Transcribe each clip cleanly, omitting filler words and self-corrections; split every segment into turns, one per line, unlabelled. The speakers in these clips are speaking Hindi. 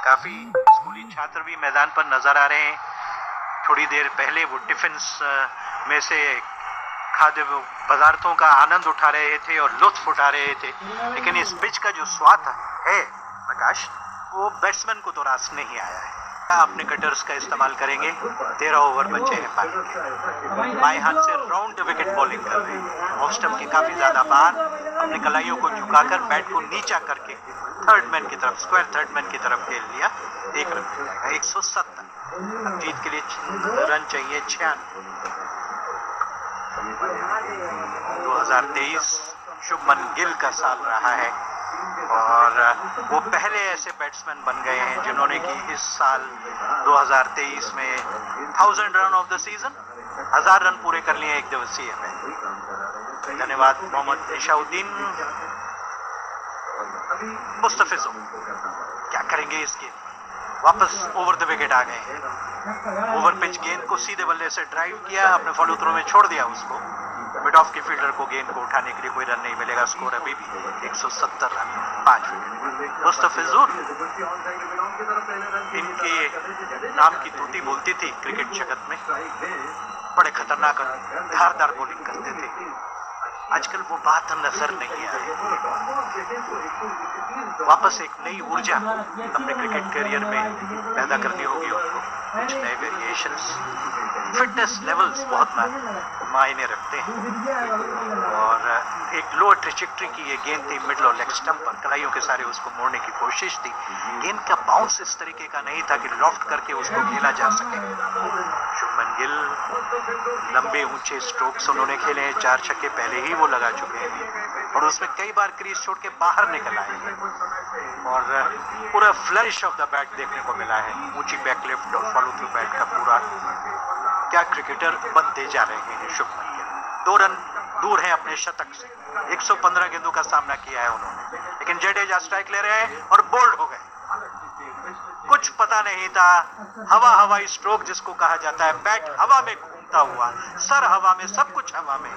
काफ़ी स्कूली छात्र भी मैदान पर नज़र आ रहे हैं। थोड़ी देर पहले वो टिफिन में से खाद्य पदार्थों का आनंद उठा रहे थे और लुत्फ उठा रहे थे, लेकिन इस पिच का जो स्वाद है प्रकाश, वो बैट्समैन को तो रास नहीं आया है। अपने कटर्स का इस्तेमाल करेंगे। 13 ओवर बचे हैं पारी के। बाएं हाथ से राउंड विकेट बॉलिंग कर रहे हैं। ऑफ स्टंप के काफी ज्यादा बार अपने कलाइयों को झुकाकर बैट को नीचा करके थर्ड मैन की तरफ, स्क्वायर थर्ड मैन की तरफ खेल लिया। 1 रन मिल जाएगा। 170। अब जीत के लिए रन चाहिए 96। 2023 शुभमन गिल का साल रहा है और वो पहले ऐसे बैट्समैन बन गए हैं जिन्होंने कि इस साल 2023 में 1000 run of the season, 1000 run पूरे कर लिए एक दिवसीय में। धन्यवाद मोहम्मद निशाउद्दीन। मुस्तफिजुर क्या करेंगे इस गेंद पर? वापस ओवर द विकेट आ गए हैं। ओवर पिच गेंद को सीधे बल्ले से ड्राइव किया, अपने फॉलो थ्रो में छोड़ दिया उसको। मिड ऑफ के फील्डर को गेंद को उठाने के लिए कोई रन नहीं मिलेगा। स्कोर अभी भी 170 रन, 5 विकेट। मुस्तफिजुर इनके नाम की तूती बोलती थी क्रिकेट जगत में। बड़े खतरनाक धारदार बॉलिंग करते थे। आजकल वो बात नजर नहीं आ रही। वापस एक नई ऊर्जा अपने क्रिकेट करियर में पैदा करनी होगी उनको। कुछ नए वेरिएशंस, फिटनेस लेवल्स बहुत मायने रखते हैं। और एक लो ट्रेजेक्टरी की ये गेंद थी मिडल और लेग स्टंप पर। कलाइयों के सारे उसको मोड़ने की कोशिश थी। गेंद का बाउंस इस तरीके का नहीं था कि लॉफ्ट करके उसको खेला जा सके। शुभमन गिल लंबे ऊंचे स्ट्रोक्स उन्होंने खेले हैं। 4 छक्के पहले ही वो लगा चुके हैं और उसमें कई बार क्रीज छोड़ के बाहर निकल आए हैं और पूरा फ्लरिश ऑफ द बैट देखने को मिला है। ऊंची बैक लिफ्ट और फॉलो थ्रू बैट का पूरा। क्या क्रिकेटर बनते जा रहे हैं शुभमन गिल। 2 रन दूर हैं अपने शतक से। 115 गेंदों का सामना किया है उन्होंने, लेकिन जडेजा स्ट्राइक ले रहे हैं और बोल्ड हो गए। कुछ पता नहीं था। हवाई स्ट्रोक जिसको कहा जाता है, बैट हवा में घूमता हुआ, सर हवा में, सब कुछ हवा में।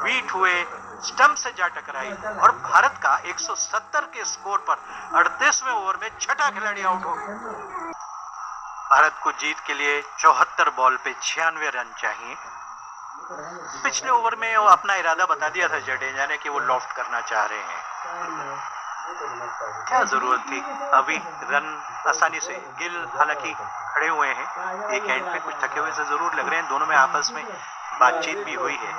बीट हुए, स्टंप से जा टकराई और भारत का 170 के स्कोर पर 38वें ओवर में छठा खिलाड़ी आउट हो गया। भारत को जीत के लिए 74 बॉल पे 96 रन चाहिए। पिछले ओवर में वो अपना इरादा बता दिया था जडेजा ने कि वो लॉफ्ट करना चाह रहे हैं। क्या जरूरत थी? अभी रन आसानी से। गिल हालांकि खड़े हुए हैं, एक एंड पे कुछ थके हुए से जरूर लग रहे हैं। दोनों में आपस में बातचीत भी हुई है।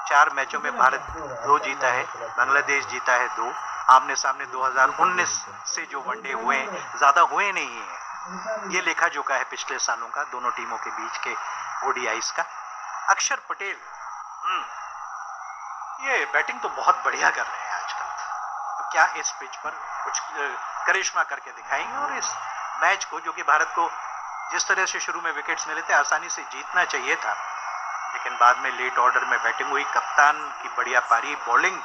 4 मैचों में भारत 2 जीता है, बांग्लादेश जीता है 2। आमने सामने 2019 से जो वनडे हुए हैं, ज्यादा हुए नहीं है। ये लेखा जोखा है पिछले सालों का दोनों टीमों के बीच के ओडीआईस का। अक्षर पटेल ये बैटिंग तो बहुत बढ़िया कर रहे हैं आजकल। तो क्या इस पिच पर कुछ करिश्मा करके दिखाएंगे और इस मैच को, जो कि भारत को जिस तरह से शुरू में विकेट्स मिले थे, आसानी से जीतना चाहिए था, लेकिन बाद में लेट ऑर्डर में बैटिंग हुई। कप्तान की बढ़िया पारी, बॉलिंग,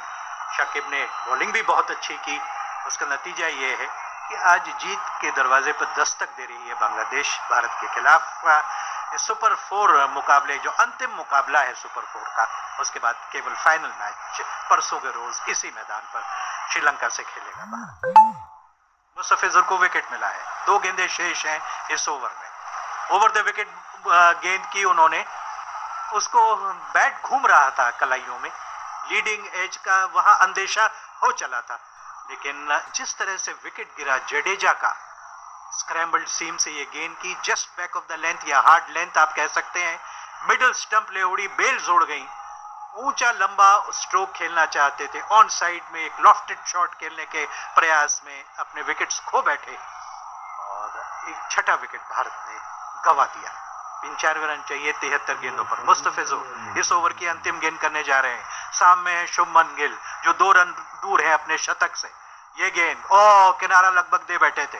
शाकिब ने बॉलिंग भी बहुत अच्छी की। उसका नतीजा ये है कि आज जीत के दरवाजे पर दस्तक दे रही है बांग्लादेश भारत के खिलाफ। सुपर 4 मुकाबले, जो अंतिम मुकाबला है सुपर 4 का, उसके बाद केवल फाइनल मैच परसों के रोज इसी मैदान पर श्रीलंका से खेलेगा भारत। मुस्तफिजुर को विकेट मिला है। 2 गेंदें शेष हैं इस ओवर में। ओवर द विकेट गेंद की उन्होंने, उसको बैट घूम रहा था कलाइयों में, लीडिंग एज का वहां अंदेशा हो चला था, लेकिन जिस तरह से विकेट गिरा जडेजा का, स्क्रैम्बल्ड सीम से ये गेंद की just back of the length या हार्ड लेंथ आप कह सकते हैं, मिडिल स्टंप ले उड़ी, बेल जोड़ गई। ऊंचा लंबा स्ट्रोक खेलना चाहते थे, ऑन साइड में एक लॉफ्टेड शॉट खेलने के प्रयास में अपने विकेट्स खो बैठे और एक छठा विकेट भारत ने गंवा दिया। 95 रन चाहिए 73 गेंदों पर। मुस्तफिजुर इस ओवर की अंतिम गेंद करने जा रहे हैं। सामने है शुभमन गिल जो 2 रन दूर है अपने शतक से। ये गेंद किनारा लगभग दे बैठे थे,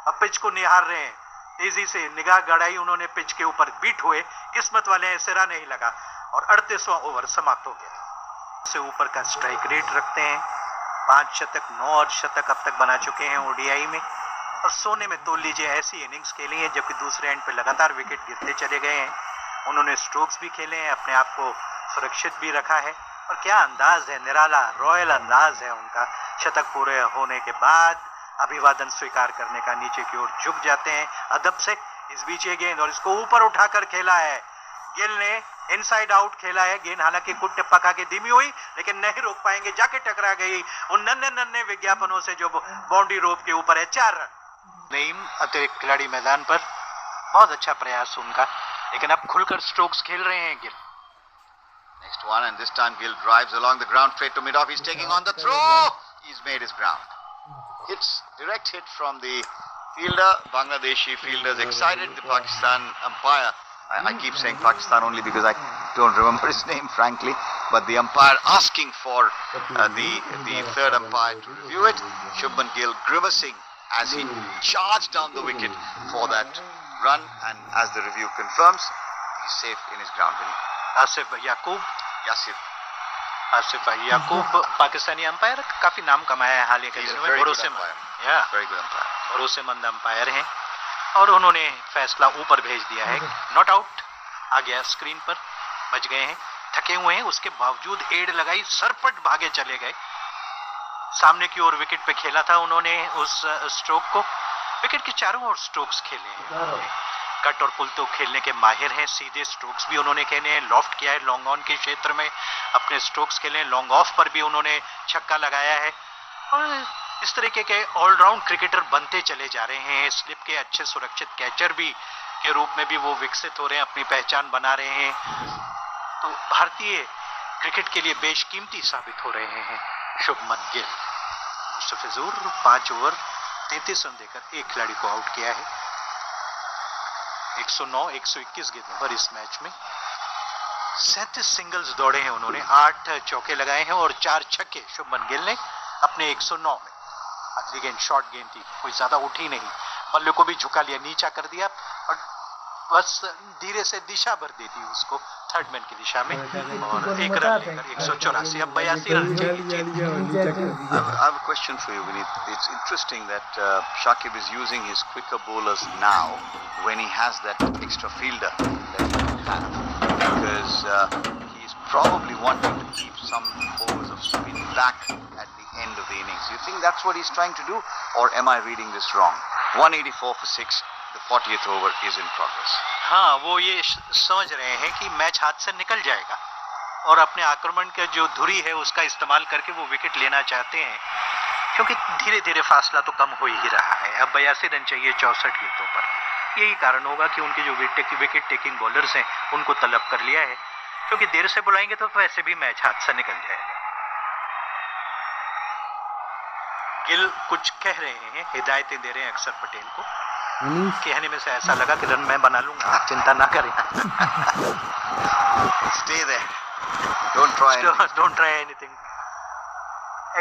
अब पिच को निहार रहे हैं। तेजी से निगाह गड़ाई उन्होंने पिच के ऊपर, बीट हुए, किस्मत वाले हैं, सिरा नहीं लगा और 38वां ओवर समाप्त हो गया। से ऊपर का स्ट्राइक रेट रखते हैं। 5 शतक, 9 शतक अब तक बना चुके हैं ओडीआई में और सोने में तोल लीजिए ऐसी इनिंग्स खेली है, जबकि दूसरे एंड पे लगातार विकेट गिरते चले गए हैं। उन्होंने स्ट्रोक्स भी खेले हैं, अपने आप को सुरक्षित भी रखा है और क्या अंदाज है, निराला रॉयल अंदाज है उनका। शतक पूरे होने के बाद अभिवादन स्वीकार करने का, नीचे की ओर झुक जाते हैं अदब से। इस बीच ये गेंद और इसको ऊपर उठाकर खेला है गिल ने, इनसाइड आउट खेला है गेंद, हालांकि कुछ टिप्पा खा के धीमी हुई लेकिन नहीं रोक पाएंगे, जाके टकरा गई उन नन्हे नन्हे विज्ञापनों से जो बाउंड्री रोप के ऊपर है। 4 रन। नईम अतिरिक्त खिलाड़ी मैदान पर, बहुत अच्छा प्रयास उनका, लेकिन अब खुलकर स्ट्रोक्स खेल रहे हैं Gill.
Next one, and this time Gill drives along the ground straight to mid-off. He's taking on the throw. He's made his ground. It's direct hit from the fielder. Bangladeshi fielders excited. The Pakistan umpire, I keep saying Pakistan only because I don't remember his name, frankly, but the umpire asking for the third umpire to review it. Shubman Gill grimacing as he charged down the wicket for that run, and as the review confirms, he's safe in his ground beneath.
Asif Yakub Pakistani umpire, काफी नाम कमाया है हाल ही के दिनों में, भरोसेमंद अंपायर हैं और उन्होंने फैसला ऊपर भेज दिया है। नॉट आउट आ गया स्क्रीन पर, बच गए हैं, थके हुए हैं, उसके बावजूद एड लगाई, सरपट भागे चले गए। सामने की ओर विकेट पे खेला था उन्होंने उस स्ट्रोक को, विकेट के चारों ओर स्ट्रोक्स खेले हैं, कट और पुल तो खेलने के माहिर हैं, सीधे स्ट्रोक्स भी उन्होंने खेले हैं, लॉफ्ट किया है लॉन्ग ऑन के क्षेत्र में, अपने स्ट्रोक्स खेले हैं, लॉन्ग ऑफ पर भी उन्होंने छक्का लगाया है और इस तरीके के ऑलराउंड क्रिकेटर बनते चले जा रहे हैं। स्लिप के अच्छे सुरक्षित कैचर भी के रूप में भी वो विकसित हो रहे हैं, अपनी पहचान बना रहे हैं, तो भारतीय क्रिकेट के लिए बेशकीमती साबित हो रहे हैं शुभमन गिल। मुस्तफिजुर 5 ओवर 33 रन देकर एक खिलाड़ी को आउट किया है। 109-121 गेंदों पर इस मैच में 37 सिंगल्स दौड़े हैं उन्होंने, 8 चौके लगाए हैं और 4 छक्के शुभमन गिल ने अपने 109 में। अगली गेंद शॉर्ट गेंद थी, कोई ज्यादा उठी नहीं, बल्ले को भी झुका लिया, नीचा कर दिया और बस धीरे से दिशा भर दी थी उसको थर्ड मैन की दिशा में और 1 रन लेकर 184। अब 82 रन चाहिए।
I have a question for you, Vineet. It's interesting that Shakib is using his quicker bowlers now when he has that extra fielder that he didn't have, because he's probably wanting to keep some overs of spin back at the end of the innings. Do you think that's what he's trying to do, or am I reading this wrong? 184 for 6. The 40th over is in progress.
हाँ, वो ये समझ रहे हैं कि मैच हाथ से निकल जाएगा और अपने आक्रमण का जो धुरी है उसका इस्तेमाल करके वो विकेट लेना चाहते हैं, क्योंकि धीरे धीरे फासला तो कम हो ही रहा है। अब 82 रन चाहिए 64 गेंदों पर। यही कारण होगा कि उनके जो विकेट टेकिंग बॉलर्स हैं उनको तलब कर लिया है, क्योंकि देर से बुलाएंगे तो वैसे भी मैच हाथ से निकल जाएगा। गिल कुछ कह रहे हैं, हिदायतें दे रहे हैं अक्षर पटेल को, कहने में से ऐसा लगा कि रन मैं बना लूंगा, आप चिंता ना करें।
Stay there. Don't try anything.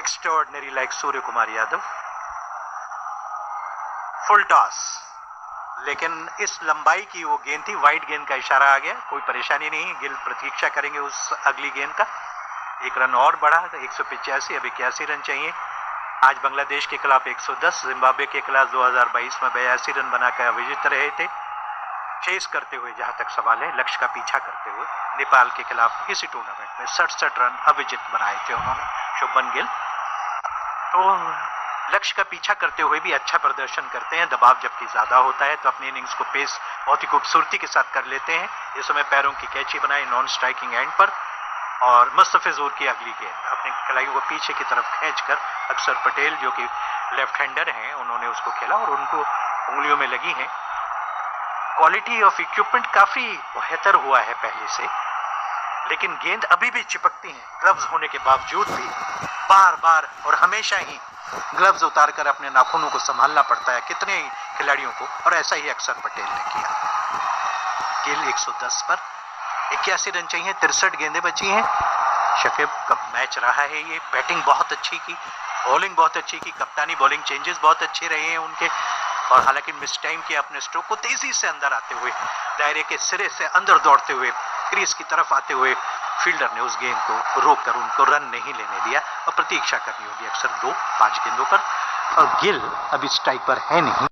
Extraordinary like Surya Kumar Yadav. Full toss, लेकिन इस लंबाई की वो गेंद थी, वाइड गेंद का इशारा आ गया, कोई परेशानी नहीं, गिल प्रतीक्षा करेंगे उस अगली गेंद का। 1 रन और बढ़ा, 185, अब 81 रन चाहिए। आज बांग्लादेश के खिलाफ 110, जिम्बाब्वे के खिलाफ 2022 में 82 रन बनाकर अविजित रहे थे। चेस करते हुए जहां तक सवाल है, लक्ष्य का पीछा करते हुए नेपाल के खिलाफ इसी टूर्नामेंट में 67 रन अविजित बनाए थे उन्होंने शुभमन गिल। तो लक्ष्य का पीछा करते हुए भी अच्छा प्रदर्शन करते हैं, दबाव जबकि ज्यादा होता है तो अपनी इनिंग्स को पेस बहुत ही खूबसूरती के साथ कर लेते हैं। इस समय पैरों की कैची बनाई नॉन स्ट्राइकिंग एंड पर और मुस्तफिजुर की अगली गेंद अपने खिलाड़ियों को पीछे की तरफ खींचकर अक्षर पटेल जो कि लेफ्ट हैंडर हैं उन्होंने उसको खेला और उनको उंगलियों में लगी हैं। क्वालिटी ऑफ इक्विपमेंट काफी बेहतर हुआ है पहले से, लेकिन गेंद अभी भी चिपकती हैं ग्लव्स होने के बावजूद भी। बार बार और हमेशा ही ग्लव्स उतारकर अपने नाखूनों को संभालना पड़ता है कितने खिलाड़ियों को, और ऐसा ही अक्षर पटेल ने किया। गिल 110 पर 81 रन चाहिए, 63 गेंदें बची हैं। शकीब का मैच रहा है ये, बैटिंग बहुत अच्छी की, बॉलिंग बहुत अच्छी की, कप्तानी बॉलिंग चेंजेस बहुत अच्छे रहे हैं उनके, और हालांकि मिस टाइम किया अपने स्ट्रोक को, तेजी से अंदर आते हुए दायरे के सिरे से अंदर दौड़ते हुए क्रीज की तरफ आते हुए फील्डर ने उस गेंद को रोककर उनको रन नहीं लेने दिया और प्रतीक्षा करनी होगी अक्सर 2-5 गेंदों पर। और गिल अभी स्ट्राइक पर है नहीं,